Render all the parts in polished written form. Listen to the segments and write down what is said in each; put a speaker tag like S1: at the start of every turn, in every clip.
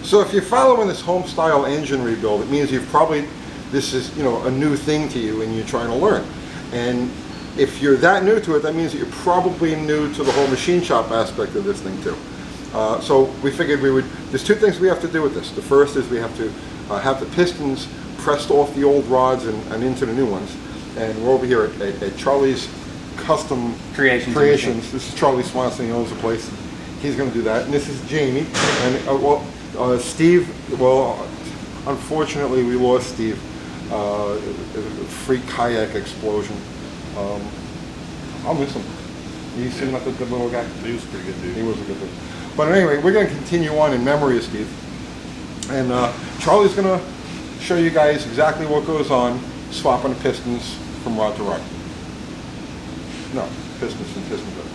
S1: So if you're following this home style engine rebuild, it means this is, a new thing to you and you're trying to learn. And if you're that new to it, that means that you're probably new to the whole machine shop aspect of this thing too. So we figured there's two things we have to do with this. The first is we have to have the pistons pressed off the old rods and into the new ones. And we're over here at Charlie's Custom Creations. This is Charlie Swanson, he owns the place. He's going to do that. And this is Jamie. And Steve, well, unfortunately we lost Steve. A freak kayak explosion. I'll miss him. You seem like a good little guy.
S2: He was a pretty good dude.
S1: He was a good dude. But anyway, we're going to continue on in memory of Steve. And Charlie's going to show you guys exactly what goes on swapping the pistons from rod to rod. No, pistons from piston bed.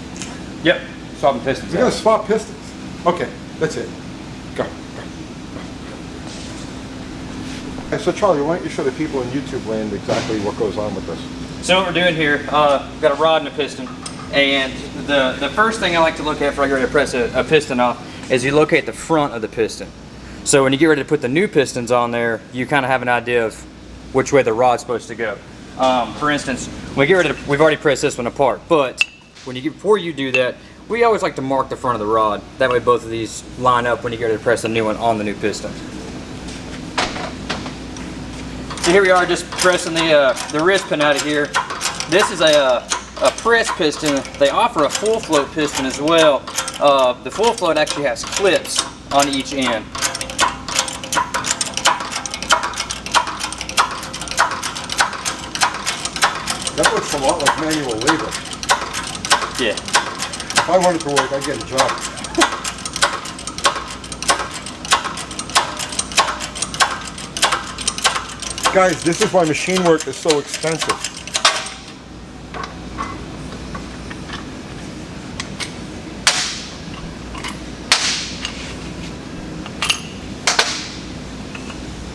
S3: Yep, swapping pistons.
S1: We're going to swap pistons. Okay, that's it. Go. And so Charlie, why don't you show the people in YouTube land exactly what goes on with this?
S3: So what we're doing here, we've got a rod and a piston. And the first thing I like to look at before I get ready to press a piston off is you locate the front of the piston. So when you get ready to put the new pistons on there, you kind of have an idea of which way the rod's supposed to go. For instance, when we get ready to, we've already pressed this one apart, but before you do that, we always like to mark the front of the rod. That way both of these line up when you get ready to press the new one on the new piston. So here we are just pressing the wrist pin out of here. This is a press piston. They offer a full float piston as well. The full float actually has clips on each end.
S1: That looks a lot like manual labor.
S3: Yeah.
S1: If I wanted to work, I'd get a job. Guys, this is why machine work is so expensive.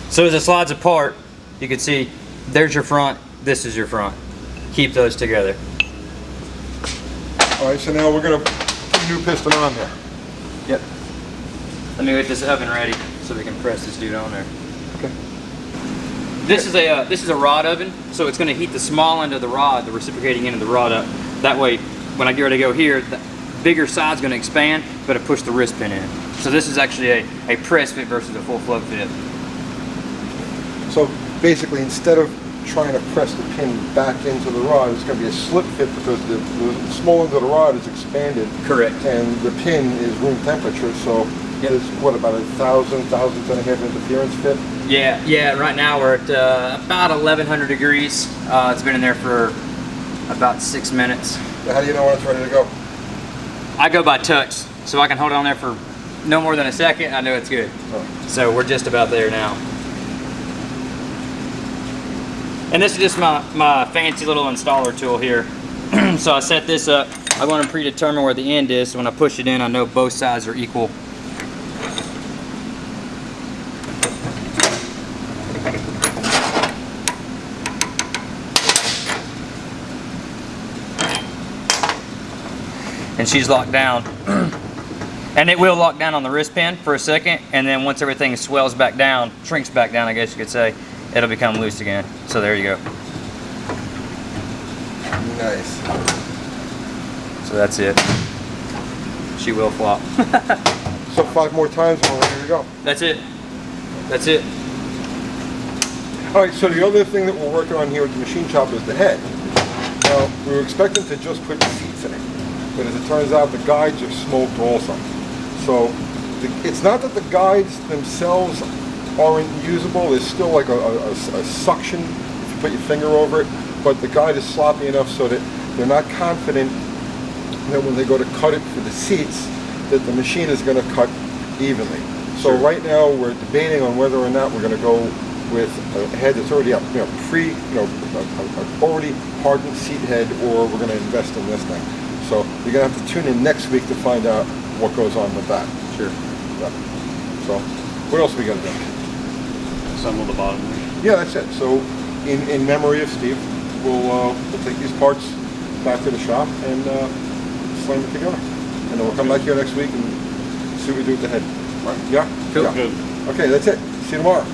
S3: So as it slides apart, you can see there's your front, this is your front. Keep those together.
S1: All right, so now we're going to put a new piston on there.
S3: Yep. Let me get this oven ready so we can press this dude on there.
S1: Okay.
S3: This is a rod oven, so it's going to heat the small end of the rod, the reciprocating end of the rod up. That way, when I get ready to go here, the bigger side's going to expand, but it push the wrist pin in. So this is actually a press fit versus a full float fit.
S1: So basically, instead of trying to press the pin back into the rod, it's going to be a slip fit because the small end of the rod is expanded.
S3: Correct.
S1: And the pin is room temperature, so
S3: yep.
S1: There's what, about 1,000 and a half interference fit?
S3: Yeah, right now we're at about 1,100 degrees. It's been in there for about 6 minutes.
S1: So how do you know when it's ready to go?
S3: I go by touch, so I can hold it on there for no more than a second. I know it's good.
S1: Oh.
S3: So we're just about there now. And this is just my fancy little installer tool here. So I set this up. I want to predetermine where the end is, so when I push it in, I know both sides are equal. And she's locked down. And it will lock down on the wrist pin for a second, and then once everything swells back down, shrinks back down, I guess you could say, it'll become loose again. So there you go.
S1: Nice.
S3: So that's it. She will flop.
S1: So 5 more times and we're ready to go.
S3: That's it. That's it.
S1: All right, so the other thing that we're working on here at the machine shop is the head. Now, we were expecting to just put the seats in it, but as it turns out, the guides are smoked also. So it's not that the guides themselves aren't usable. There's still like a suction if you put your finger over it, but the guide is sloppy enough so that they're not confident that when they go to cut it for the seats, that the machine is going to cut evenly. So
S3: Sure.
S1: Right now we're debating on whether or not we're going to go with a head that's already up, already hardened seat head, or we're going to invest in this thing. So you're going to have to tune in next week to find out what goes on with that.
S3: Sure.
S1: Yeah. So what else we got to do?
S2: Assemble the bottom.
S1: Yeah, that's it. So in memory of Steve, we'll take these parts back to the shop and slam it together. And then we'll come back here next week and see what we do with the head. Right? Yeah?
S3: Cool.
S1: Yeah.
S2: Good.
S1: Okay, that's it. See you tomorrow.